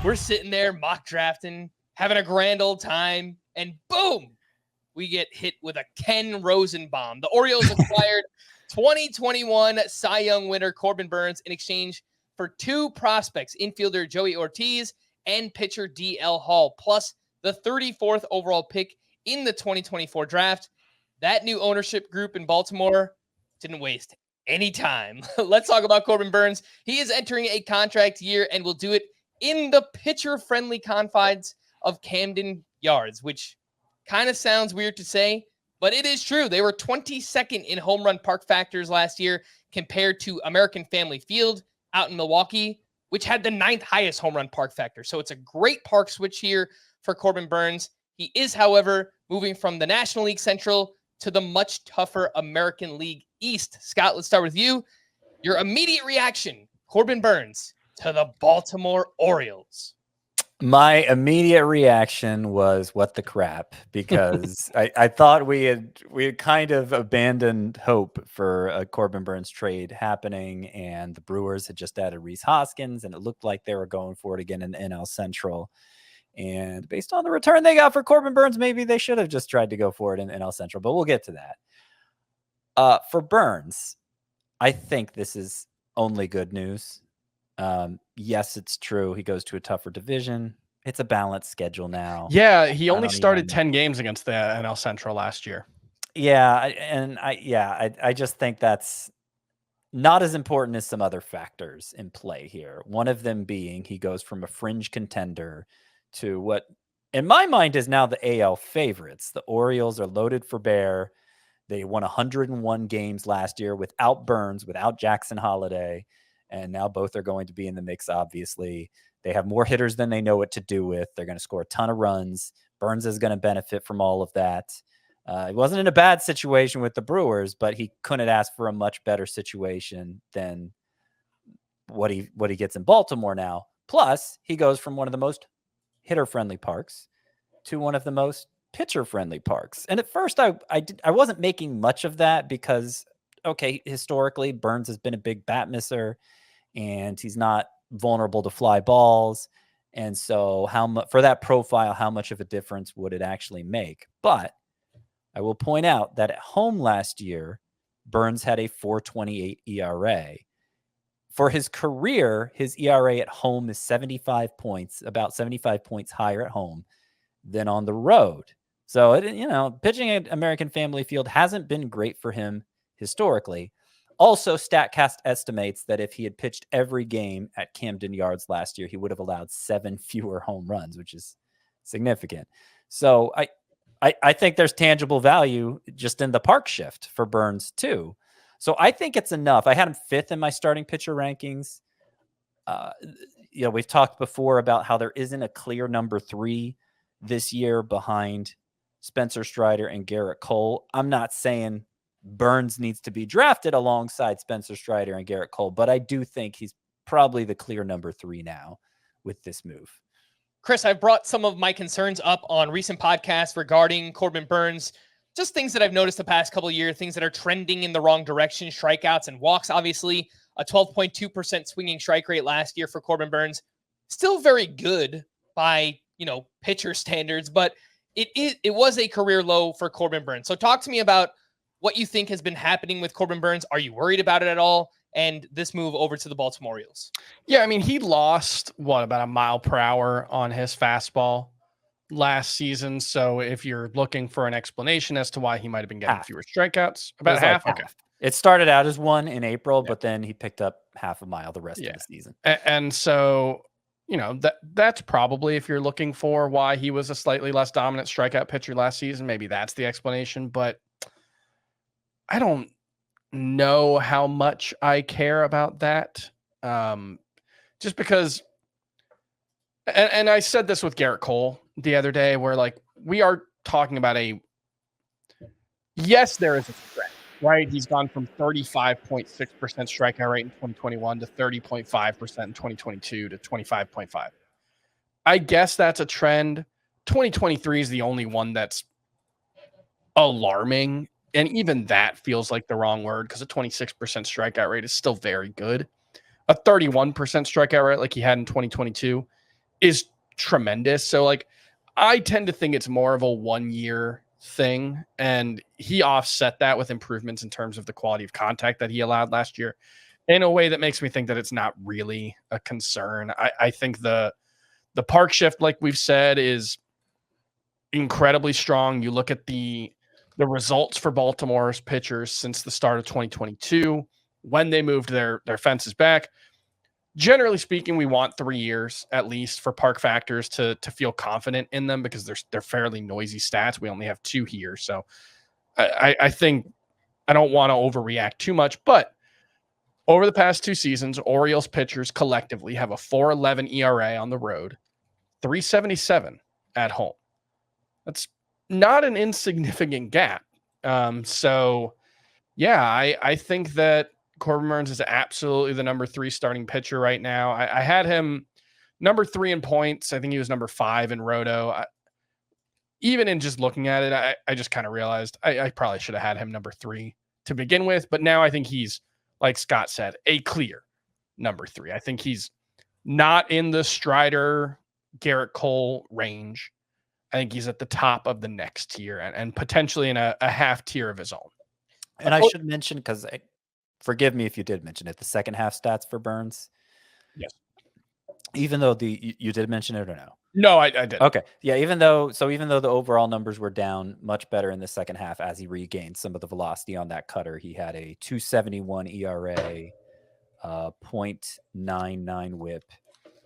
we're sitting there mock drafting, having a grand old time, and boom, we get hit with a Ken Rosenbaum. The Orioles acquired 2021 Cy Young winner Corbin Burnes in exchange for 2 prospects, infielder Joey Ortiz and pitcher D.L. Hall, plus the 34th overall pick in the 2024 draft. That new ownership group in Baltimore didn't waste any time. Let's talk about Corbin Burnes. He is entering a contract year and will do it in the pitcher-friendly confines of Camden Yards, which kind of sounds weird to say, but it is true. They were 22nd in home run park factors last year compared to American Family Field out in Milwaukee, which had the 9th highest home run park factor. So it's a great park switch here for Corbin Burnes. He is, however, moving from the National League Central to the much tougher American League East. Scott, let's start with you. Your immediate reaction, Corbin Burnes to the Baltimore Orioles. My immediate reaction was, what the crap? Because I thought we had kind of abandoned hope for a Corbin Burnes trade happening, and the Brewers had just added Rhys Hoskins, and it looked like they were going for it again in the NL Central. And based on the return they got for Corbin Burnes, maybe they should have just tried to go for it in NL Central, but we'll get to that. For Burnes, I think this is only good news. Yes, it's true. He goes to a tougher division. It's a balanced schedule now. Yeah, he only started 10 games against the NL Central last year. Yeah, I just think that's not as important as some other factors in play here. One of them being he goes from a fringe contender to what, in my mind, is now the AL favorites. The Orioles are loaded for bear. They won 101 games last year without Burnes, without Jackson Holiday, and now both are going to be in the mix, obviously. They have more hitters than they know what to do with. They're going to score a ton of runs. Burnes is going to benefit from all of that. He wasn't in a bad situation with the Brewers, but he couldn't ask for a much better situation than what he gets in Baltimore now. Plus, he goes from one of the most hitter-friendly parks to one of the most pitcher-friendly parks. And at first, I wasn't making much of that because, okay, historically, Burnes has been a big bat misser, and he's not vulnerable to fly balls. And so for that profile, how much of a difference would it actually make? But I will point out that at home last year, Burnes had a 4.28 ERA. For his career, his ERA at home is 75 points, about 75 points higher at home than on the road. So, pitching at American Family Field hasn't been great for him historically. Also, StatCast estimates that if he had pitched every game at Camden Yards last year, he would have allowed 7 fewer home runs, which is significant. So I think there's tangible value just in the park shift for Burnes too. So I think it's enough. I had him 5th in my starting pitcher rankings. We've talked before about how there isn't a clear number 3 this year behind Spencer Strider and Garrett Cole. I'm not saying Burnes needs to be drafted alongside Spencer Strider and Garrett Cole, but I do think he's probably the clear number 3 now with this move. Chris, I've brought some of my concerns up on recent podcasts regarding Corbin Burnes, just things that I've noticed the past couple of years, things that are trending in the wrong direction, strikeouts and walks. Obviously, a 12.2% swinging strike rate last year for Corbin Burnes. Still very good by, pitcher standards, but it was a career low for Corbin Burnes. So talk to me about what you think has been happening with Corbin Burnes. Are you worried about it at all? And this move over to the Baltimore Orioles. Yeah, I mean, he lost, about a mile per hour on his fastball last season. So if you're looking for an explanation as to why he might have been getting fewer strikeouts, about half. Okay. It started out as 1 in April, but then he picked up half a mile the rest of the season. And so, that's probably, if you're looking for why he was a slightly less dominant strikeout pitcher last season, maybe that's the explanation. But I don't know how much I care about that. Just because, and I said this with Garrett Cole the other day, where we are talking about yes, there is a threat, right? He's gone from 35.6% strikeout rate in 2021 to 30.5% in 2022 to 25.5. I guess that's a trend. 2023 is the only one that's alarming. And even that feels like the wrong word, because a 26% strikeout rate is still very good. A 31% strikeout rate like he had in 2022 is tremendous. So like, I tend to think it's more of a 1-year thing, and he offset that with improvements in terms of the quality of contact that he allowed last year in a way that makes me think that it's not really a concern. I think the park shift, like we've said, is incredibly strong. You look at the results for Baltimore's pitchers since the start of 2022 when they moved their fences back. Generally speaking, we want 3 years at least for park factors to feel confident in them, because they're fairly noisy stats. We only have 2 here, so I think I don't want to overreact too much. But over the past 2 seasons, Orioles pitchers collectively have a 4.11 ERA on the road, 3.77 at home. That's not an insignificant gap. So yeah, I think that Corbin Burnes is absolutely the number 3 starting pitcher right now. I had him number 3 in points. I think he was number 5 in Roto. Even in just looking at it, I just kind of realized I probably should have had him number 3 to begin with. But now I think he's, like Scott said, a clear number 3. I think he's not in the Strider, Garrett Cole range. I think he's at the top of the next tier, and potentially in a half tier of his own. And I should mention, because forgive me if you did mention it, the second half stats for Burnes. Yes. Even though you did mention it or no? No, I did. Okay. Yeah. Even though the overall numbers were down, much better in the second half as he regained some of the velocity on that cutter. He had a 2.71 ERA, 0.99 WHIP,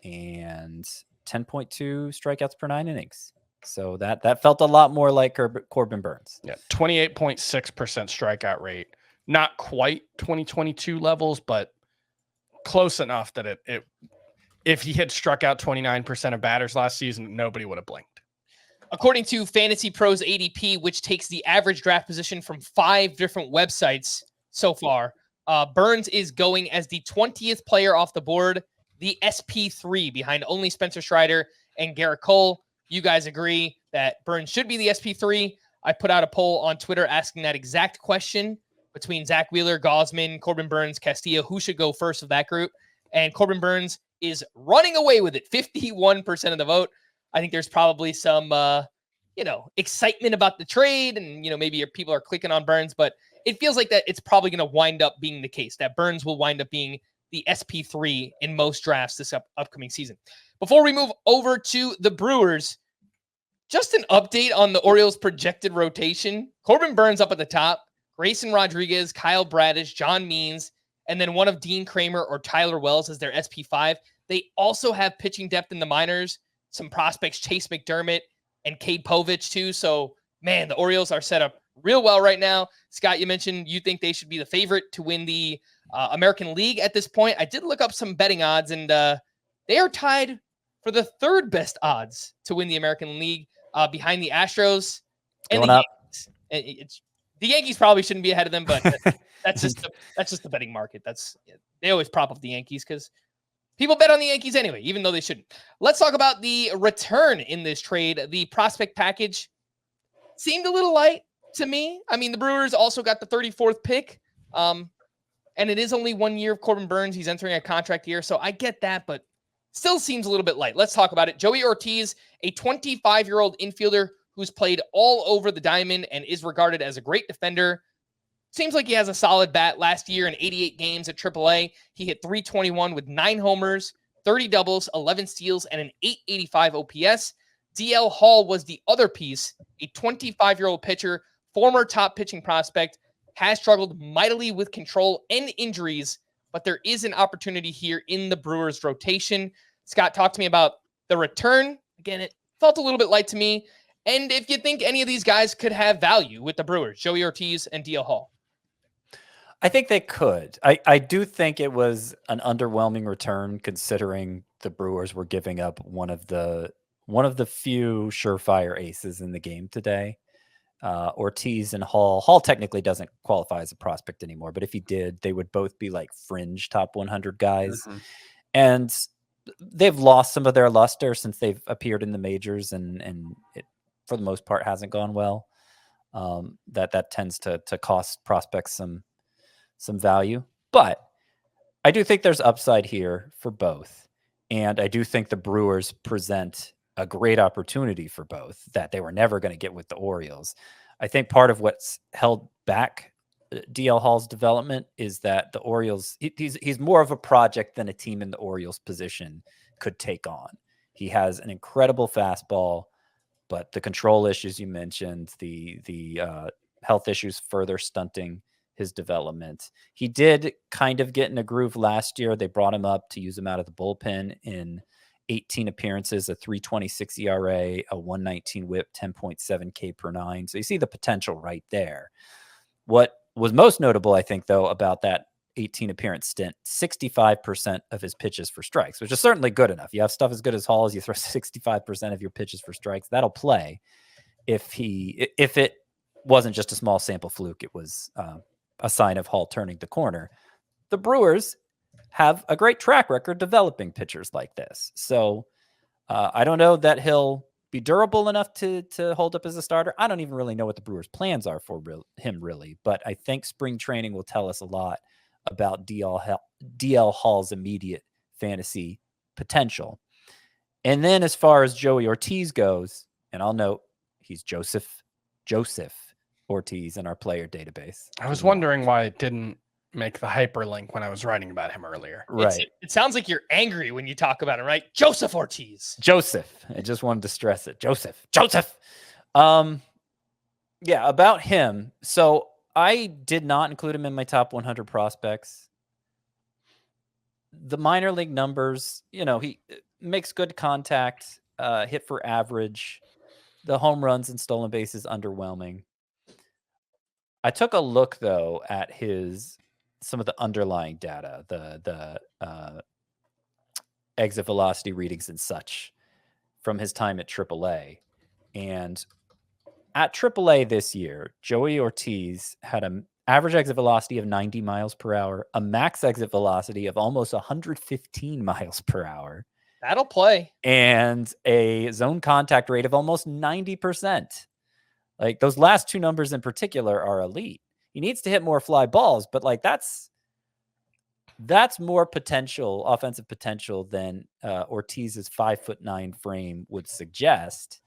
and 10.2 strikeouts per 9 innings. So that felt a lot more like Corbin Burnes. Yeah, 28.6% strikeout rate. Not quite 2022 levels, but close enough that it if he had struck out 29% of batters last season, nobody would have blinked. According to Fantasy Pros ADP, which takes the average draft position from 5 different websites so far, Burnes is going as the 20th player off the board, the SP3, behind only Spencer Strider and Garrett Cole. You guys agree that Burnes should be the SP3? I put out a poll on Twitter asking that exact question between Zach Wheeler, Gausman, Corbin Burnes, Castillo, who should go first of that group. And Corbin Burnes is running away with it, 51% of the vote. I think there's probably some, excitement about the trade, and, maybe people are clicking on Burnes, but it feels like that it's probably going to wind up being the case, that Burnes will wind up being the SP3 in most drafts this upcoming season. Before we move over to the Brewers, just an update on the Orioles' projected rotation. Corbin Burnes up at the top, Grayson Rodriguez, Kyle Bradish, John Means, and then one of Dean Kramer or Tyler Wells as their SP5. They also have pitching depth in the minors, some prospects, Chase McDermott and Cade Povich too. So, man, the Orioles are set up real well right now. Scott, you mentioned you think they should be the favorite to win the American League at this point. I did look up some betting odds, and they are tied for the 3rd best odds to win the American League, behind the Astros and the Yankees. The Yankees probably shouldn't be ahead of them, but that's just the betting market. They always prop up the Yankees because people bet on the Yankees anyway, even though they shouldn't. Let's talk about the return in this trade. The prospect package seemed a little light to me. I mean, the Brewers also got the 34th pick, and it is only 1 year of Corbin Burnes. He's entering a contract year, so I get that, but still seems a little bit light. Let's talk about it. Joey Ortiz, a 25-year-old infielder who's played all over the diamond and is regarded as a great defender. Seems like he has a solid bat. Last year in 88 games at AAA, he hit .321 with 9 homers, 30 doubles, 11 steals, and an .885 OPS. DL Hall was the other piece, a 25-year-old pitcher, former top pitching prospect, has struggled mightily with control and injuries, but there is an opportunity here in the Brewers rotation. Scott, talk to me about the return. Again, it felt a little bit light to me. And if you think any of these guys could have value with the Brewers, Joey Ortiz and DL Hall. I think they could. I do think it was an underwhelming return considering the Brewers were giving up one of the few surefire aces in the game today. Ortiz and Hall. Hall technically doesn't qualify as a prospect anymore, but if he did, they would both be like fringe top 100 guys. Mm-hmm. And they've lost some of their luster since they've appeared in the majors, and it, for the most part, hasn't gone well. That tends to cost prospects some value. But I do think there's upside here for both. And I do think the Brewers present a great opportunity for both that they were never going to get with the Orioles. I think part of what's held back DL Hall's development is that the Orioles, he's more of a project than a team in the Orioles position could take on. He has an incredible fastball, but the control issues you mentioned, the health issues further stunting his development. He did kind of get in a groove last year. They brought him up to use him out of the bullpen in 18 appearances, a 3.26 ERA, a 119 whip, 10.7 K per nine. So you see the potential right there. What was most notable, I think, though, about that 18 appearance stint, 65% of his pitches for strikes, which is certainly good enough. You have stuff as good as Hall's, you throw 65% of your pitches for strikes. That'll play. If it wasn't just a small sample fluke, it was a sign of Hall turning the corner. The Brewers have a great track record developing pitchers like this. So I don't know that he'll be durable enough to hold up as a starter. I don't even really know what the Brewers' plans are for him, really. But I think spring training will tell us a lot about DL Hall's immediate fantasy potential. And then as far as Joey Ortiz goes, and I'll note he's Joseph Ortiz in our player database. I was wondering why it didn't make the hyperlink when I was writing about him earlier. Right. It sounds like you're angry when you talk about him, right? Joseph Ortiz. Joseph. I just wanted to stress it. Joseph. Yeah, about him. So I did not include him in my top 100 prospects. The minor league numbers, he makes good contact, hit for average. The home runs and stolen bases underwhelming. I took a look though at some of the underlying data, the exit velocity readings and such from his time at AAA. And at AAA this year, Joey Ortiz had an average exit velocity of 90 miles per hour, a max exit velocity of almost 115 miles per hour. That'll play. And a zone contact rate of almost 90%. Like those last two numbers in particular are elite. He needs to hit more fly balls, but like that's more potential, offensive potential than Ortiz's 5'9" frame would suggest.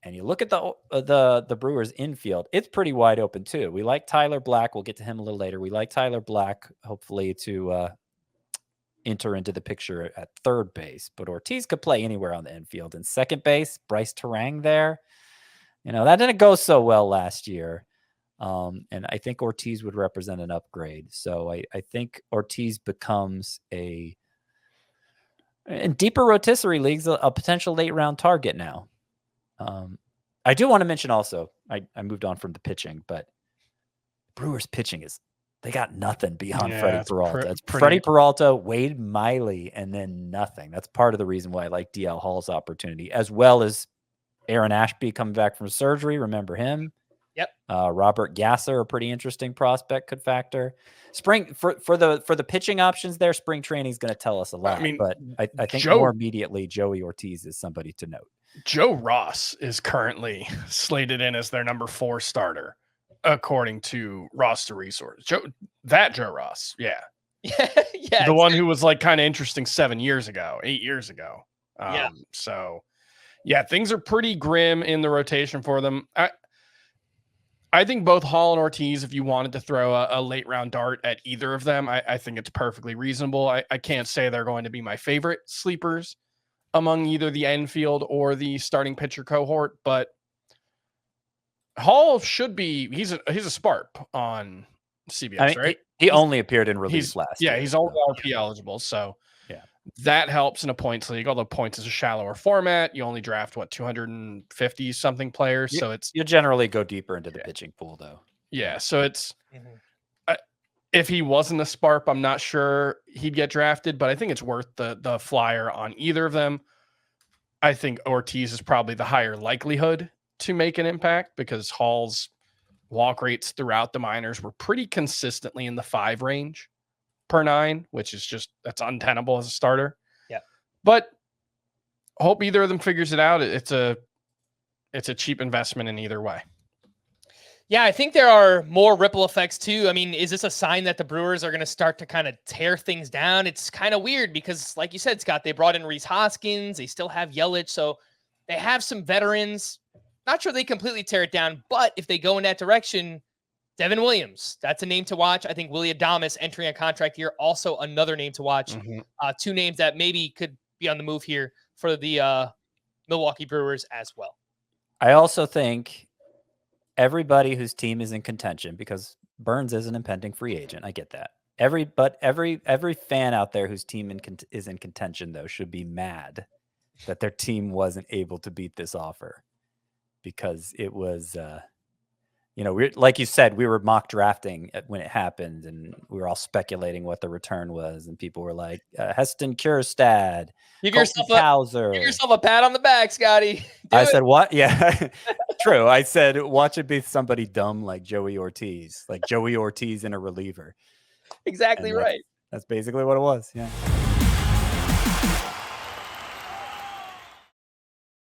And you look at the Brewers infield, it's pretty wide open too. We like Tyler Black. We'll get to him a little later. We like Tyler Black, hopefully to enter into the picture at third base, but Ortiz could play anywhere on the infield. And second base, Bryce Terang there. That didn't go so well last year. And I think Ortiz would represent an upgrade. So I think Ortiz becomes in deeper rotisserie leagues, a potential late round target now. I do want to mention also, I moved on from the pitching, but Brewers pitching they got nothing beyond Freddie Peralta. It's Freddie Peralta, Wade Miley, and then nothing. That's part of the reason why I like DL Hall's opportunity, as well as Aaron Ashby coming back from surgery. Remember him? Yep. Robert Gasser, a pretty interesting prospect, could factor. Spring for the pitching options there. Spring training is going to tell us a lot. But I think more immediately, Joey Ortiz is somebody to note. Joe Ross is currently slated in as their number 4 starter, according to roster resource. Joe Ross, yeah, yeah, the one who was like kind of interesting 8 years ago. Yeah. So yeah, things are pretty grim in the rotation for them. I think both Hall and Ortiz, if you wanted to throw a late round dart at either of them, I think it's perfectly reasonable. I can't say they're going to be my favorite sleepers among either the infield or the starting pitcher cohort, but Hall should be, he's a SPARP on CBS, right? He only appeared in relief last year. Yeah, he's only RP eligible, so yeah, that helps in a points league, although points is a shallower format. You only draft 250 something players, so you generally go deeper into the pitching pool though. Yeah, so it's if he wasn't a SPARP, I'm not sure he'd get drafted, but I think it's worth the flyer on either of them. I think Ortiz is probably the higher likelihood to make an impact because Hall's walk rates throughout the minors were pretty consistently in the 5 range per 9, which is that's untenable as a starter. Yeah. But hope either of them figures it out. It's a cheap investment in either way. Yeah, I think there are more ripple effects too. I mean, is this a sign that the Brewers are going to start to kind of tear things down? It's kind of weird because, like you said, Scott, they brought in Rhys Hoskins. They still have Yelich. So they have some veterans. Not sure they completely tear it down, but if they go in that direction, Devin Williams, that's a name to watch. I think Willy Adames entering a contract here, also another name to watch. Two names that maybe could be on the move here for the Milwaukee Brewers as well. I also think everybody whose team is in contention, because Burnes is an impending free agent. I get that. Every fan out there whose team is in contention, though, should be mad that their team wasn't able to beat this offer, because it was, like you said, we were mock drafting when it happened, and we were all speculating what the return was, and people were like, Heston Kjerstad, Give yourself a pat on the back, Scotty. I said, what? Yeah, true. I said, watch it be somebody dumb like Joey Ortiz, in a reliever. Exactly right. That's basically what it was. Yeah.